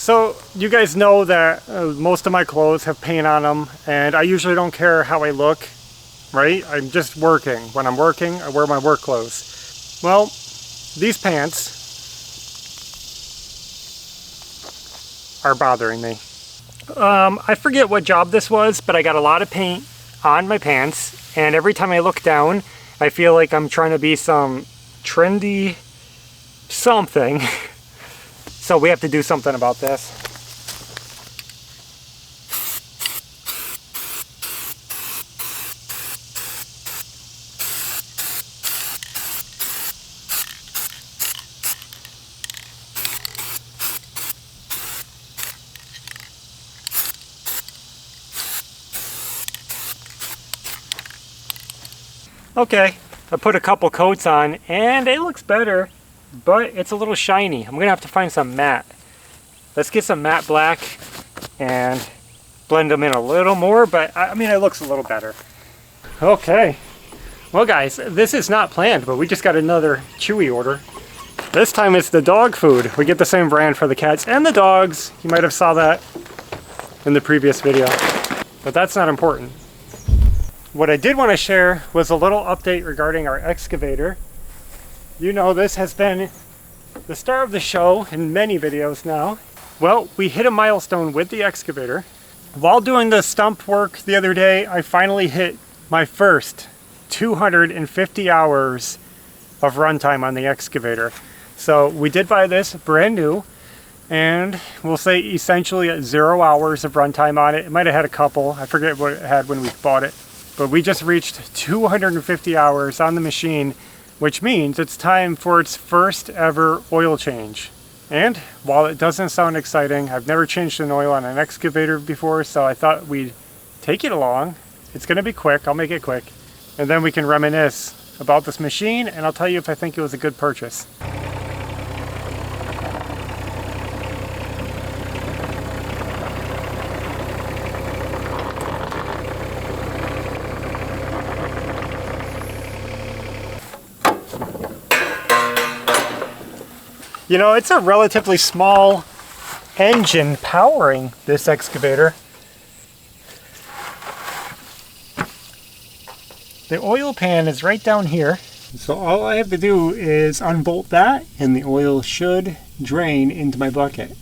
So you guys know that most of my clothes have paint on them, and I usually don't care how I look, right? I'm just working. When I'm working, I wear my work clothes. Well, these pants are bothering me. I forget what job this was, but I got a lot of paint on my pants, and every time I look down, I feel like I'm trying to be some trendy something. So we have to do something about this. Okay, I put a couple coats on and it looks better, but it's a little shiny. I'm gonna have to find some matte. Let's get some matte black and blend them in a little more, but I mean, it looks a little better. Okay, well guys, this is not planned, but we just got another Chewy order. This time it's the dog food. We get the same brand for the cats and the dogs. You might have saw that in the previous video, but that's not important. What I did want to share was a little update regarding our excavator. You know, this has been the star of the show in many videos now. Well, we hit a milestone with the excavator. While doing the stump work the other day, I finally hit my first 250 hours of runtime on the excavator. So we did buy this brand new, and we'll say essentially at 0 hours of runtime on it. It might have had a couple, I forget what it had when we bought it. But we just reached 250 hours on the machine, which means it's time for its first ever oil change. And while it doesn't sound exciting, I've never changed an oil on an excavator before, so I thought we'd take it along. It's gonna be quick, I'll make it quick. And then we can reminisce about this machine, and I'll tell you if I think it was a good purchase. You know, it's a relatively small engine powering this excavator. The oil pan is right down here. So all I have to do is unbolt that and the oil should drain into my bucket.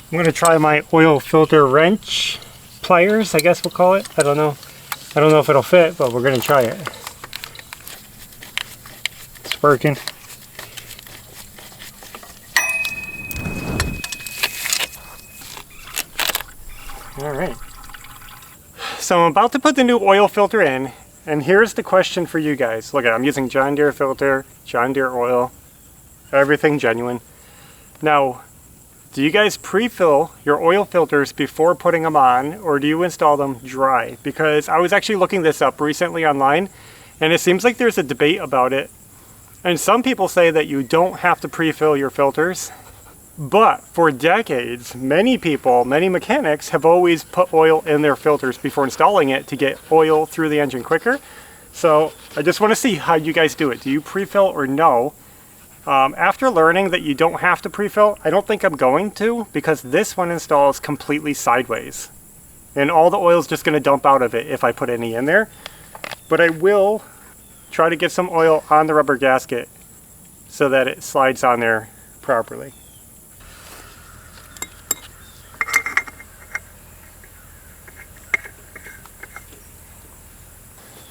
I'm going to try my oil filter wrench pliers, I guess we'll call it. I don't know. I don't know if it'll fit, but we're going to try it. It's working. All right. So I'm about to put the new oil filter in, and here's the question for you guys. Look, I'm using John Deere filter, John Deere oil, everything genuine. Now, do you guys pre-fill your oil filters before putting them on, or do you install them dry? Because I was actually looking this up recently online, and it seems like there's a debate about it. And some people say that you don't have to pre-fill your filters, but for decades, many people, many mechanics have always put oil in their filters before installing it to get oil through the engine quicker. So I just want to see how you guys do it. Do you pre-fill or no? After learning that you don't have to pre-fill, I don't think I'm going to, because this one installs completely sideways. And all the oil is just going to dump out of it if I put any in there. But I will try to get some oil on the rubber gasket so that it slides on there properly.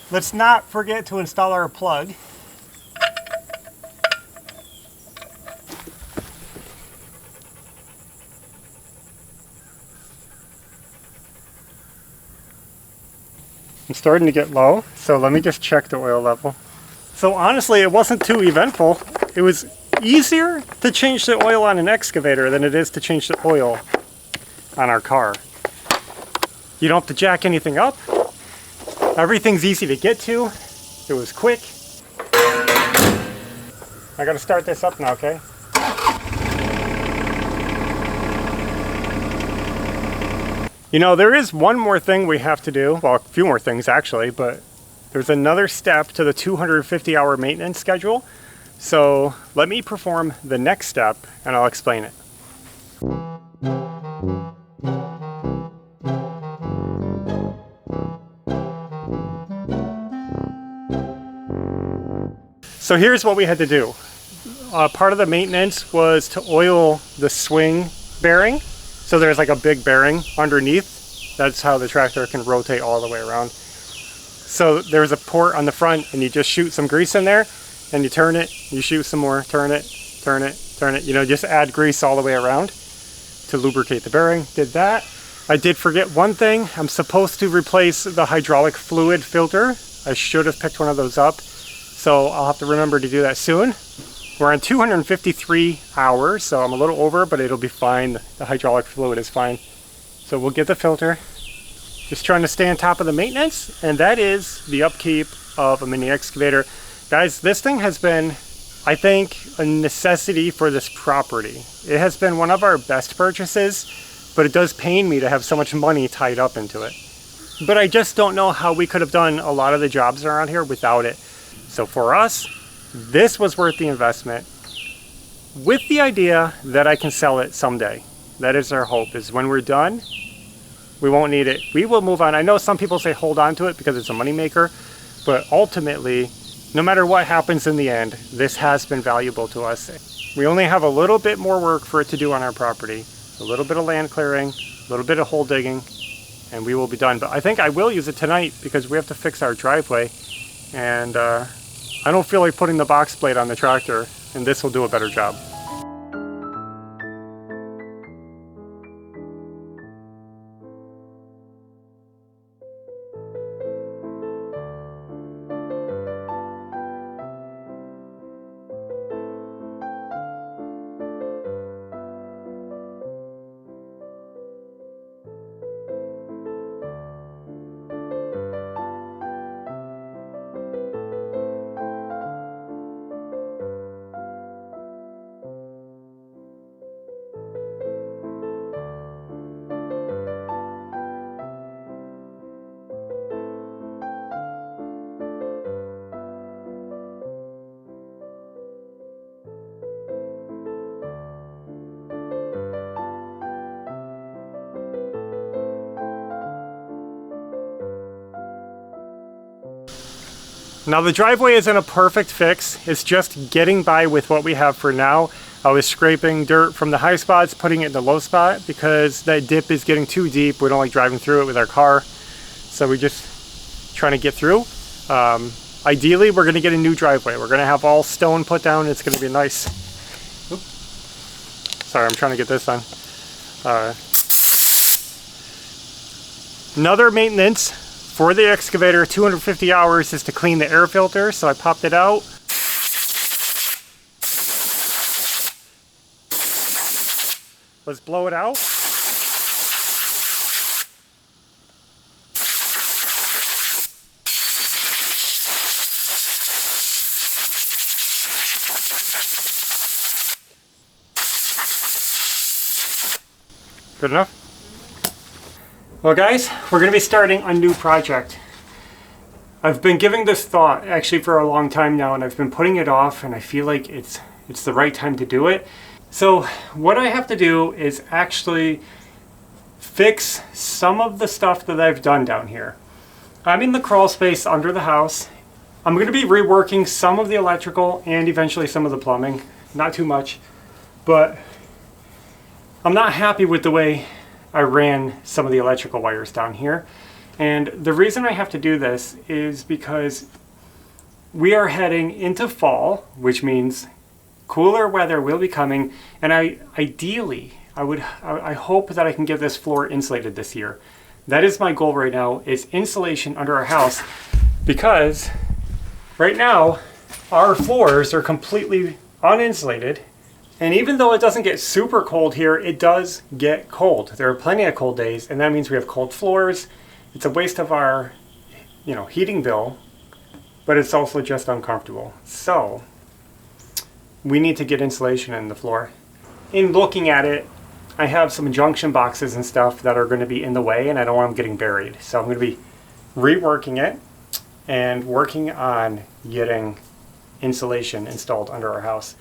Let's not forget to install our plug. I'm starting to get low, so let me just check the oil level. So honestly, it wasn't too eventful. It was easier to change the oil on an excavator than it is to change the oil on our car. You don't have to jack anything up. Everything's easy to get to. It was quick. I gotta start this up now, okay? You know, there is one more thing we have to do. Well, a few more things actually, but there's another step to the 250-hour maintenance schedule. So let me perform the next step and I'll explain it. So here's what we had to do. Part of the maintenance was to oil the swing bearing. So there's like a big bearing underneath. That's how the tractor can rotate all the way around. So there's a port on the front and you just shoot some grease in there and you turn it, you shoot some more, turn it, turn it, turn it. You know, just add grease all the way around to lubricate the bearing. Did that. I did forget one thing. I'm supposed to replace the hydraulic fluid filter. I should have picked one of those up. So I'll have to remember to do that soon. We're on 253 hours, so I'm a little over, but it'll be fine. The hydraulic fluid is fine. So we'll get the filter. Just trying to stay on top of the maintenance, and that is the upkeep of a mini excavator. Guys, this thing has been, I think, a necessity for this property. It has been one of our best purchases, but it does pain me to have so much money tied up into it. But I just don't know how we could have done a lot of the jobs around here without it. So for us, this was worth the investment, with the idea that I can sell it someday. That is our hope, is when we're done, we won't need it. We will move on. I know some people say hold on to it because it's a moneymaker, but ultimately, no matter what happens in the end, this has been valuable to us. We only have a little bit more work for it to do on our property. A little bit of land clearing, a little bit of hole digging, and we will be done. But I think I will use it tonight because we have to fix our driveway. And I don't feel like putting the box blade on the tractor, and this will do a better job. Now the driveway isn't a perfect fix, it's just getting by with what we have for now. I was scraping dirt from the high spots, putting it in the low spot because that dip is getting too deep. We don't like driving through it with our car. So we're just trying to get through. Ideally, we're gonna get a new driveway. We're gonna have all stone put down. It's gonna be nice. Oops. Sorry, I'm trying to get this done. Another maintenance for the excavator, 250 hours, is to clean the air filter. So I popped it out. Let's blow it out. Good enough? Well guys, we're going to be starting a new project. I've been giving this thought actually for a long time now, and I've been putting it off, and I feel like it's the right time to do it. So what I have to do is actually fix some of the stuff that I've done down here. I'm in the crawl space under the house. I'm going to be reworking some of the electrical and eventually some of the plumbing. Not too much, but I'm not happy with the way I ran some of the electrical wires down here. And the reason I have to do this is because we are heading into fall, which means cooler weather will be coming, and I hope that I can get this floor insulated this year. That is my goal right now, is insulation under our house, because right now our floors are completely uninsulated. And even though it doesn't get super cold here, it does get cold. There are plenty of cold days, and that means we have cold floors. It's a waste of our, heating bill, but it's also just uncomfortable. So we need to get insulation in the floor. In looking at it, I have some junction boxes and stuff that are going to be in the way, and I don't want them getting buried. So I'm going to be reworking it and working on getting insulation installed under our house.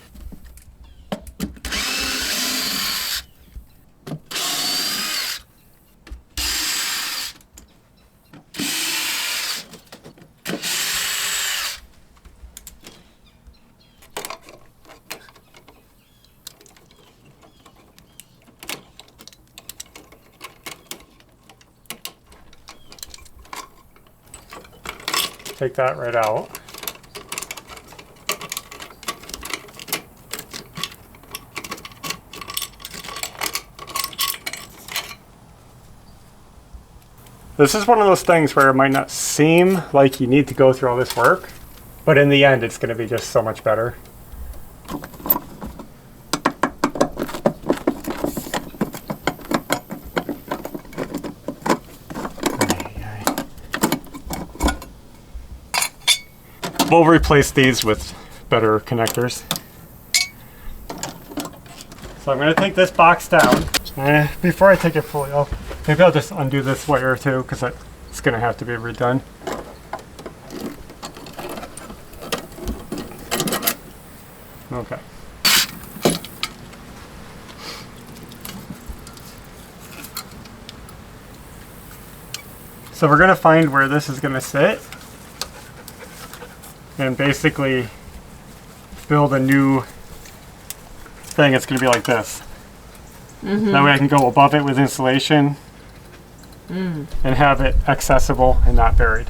Take that right out. This is one of those things where it might not seem like you need to go through all this work, but in the end it's going to be just so much better. We'll replace these with better connectors. So I'm going to take this box down. Before I take it fully off, maybe I'll just undo this wire too, because it's going to have to be redone. Okay. So we're going to find where this is going to sit and basically build a new thing. It's going to be like this. That way I can go above it with insulation and have it accessible and not buried.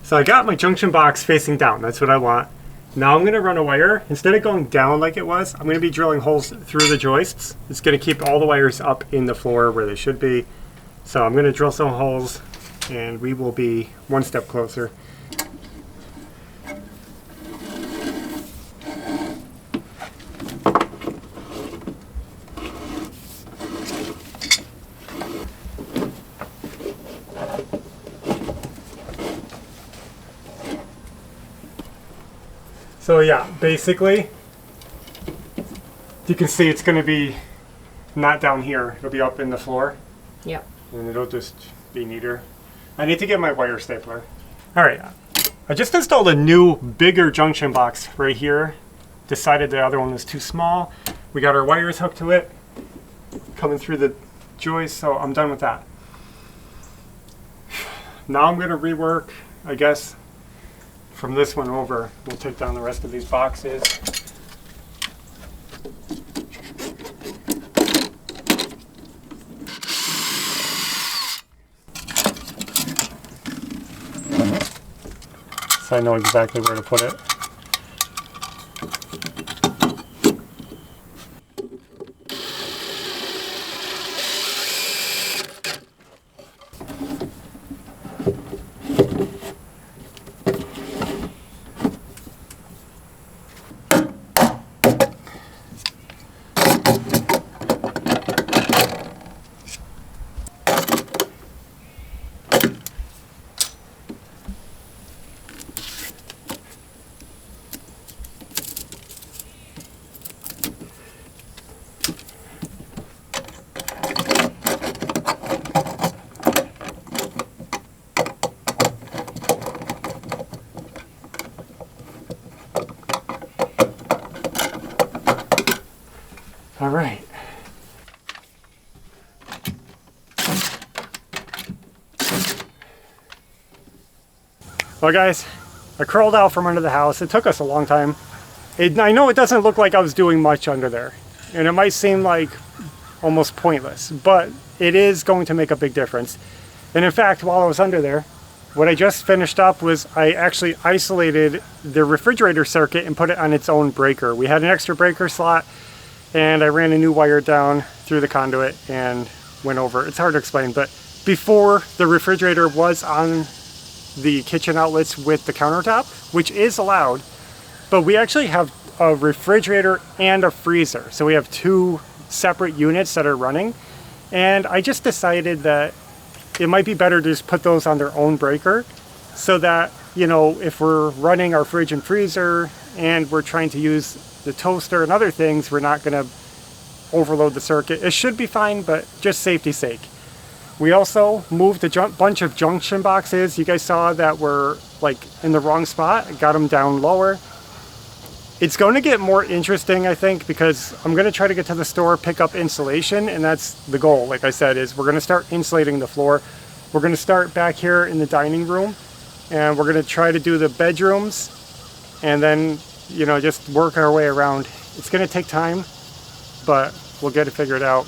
So I got my junction box facing down. That's what I want. Now I'm going to run a wire. Instead of going down like it was, I'm going to be drilling holes through the joists. It's going to keep all the wires up in the floor where they should be. So I'm going to drill some holes and we will be one step closer. So yeah, basically, you can see it's going to be not down here. It'll be up in the floor. Yep. And it'll just be neater. I need to get my wire stapler. All right, I just installed a new, bigger junction box right here. Decided the other one was too small. We got our wires hooked to it, coming through the joist, so I'm done with that. Now I'm going to rework, I guess, from this one over. We'll take down the rest of these boxes. So I know exactly where to put it. All right. Well guys, I crawled out from under the house. It took us a long time. I know it doesn't look like I was doing much under there, and it might seem like almost pointless, but it is going to make a big difference. And in fact, while I was under there, what I just finished up was I actually isolated the refrigerator circuit and put it on its own breaker. We had an extra breaker slot, and I ran a new wire down through the conduit and went over. It's hard to explain, but before the refrigerator was on the kitchen outlets with the countertop, which is allowed, but we actually have a refrigerator and a freezer. So we have two separate units that are running. And I just decided that it might be better to just put those on their own breaker so that, you know, if we're running our fridge and freezer and we're trying to use the toaster and other things, we're not gonna overload the circuit. It should be fine, but just safety's sake. We also moved a bunch of junction boxes. You guys saw that were like in the wrong spot. Got them down lower. It's going to get more interesting, I think, because I'm going to try to get to the store, pick up insulation, and that's the goal. Like I said, is we're going to start insulating the floor. We're going to start back here in the dining room, and we're going to try to do the bedrooms, and then, you know, just work our way around. It's going to take time, but we'll get it figured out.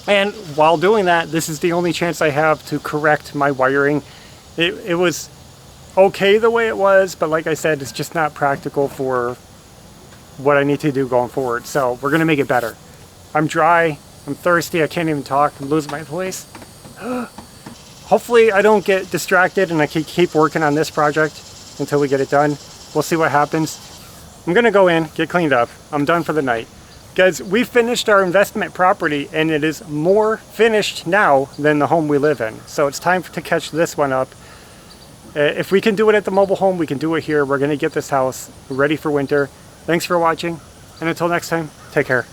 And while doing that, this is the only chance I have to correct my wiring. It was okay the way it was, but like I said, it's just not practical for what I need to do going forward. So we're gonna make it better. I'm dry, I'm thirsty, I can't even talk, I'm losing my voice. Hopefully I don't get distracted and I can keep working on this project until we get it done. We'll see what happens. I'm gonna go in, get cleaned up. I'm done for the night. Guys, we finished our investment property and it is more finished now than the home we live in. So it's time to catch this one up. If we can do it at the mobile home, we can do it here. We're going to get this house ready for winter. Thanks for watching, and until next time, take care.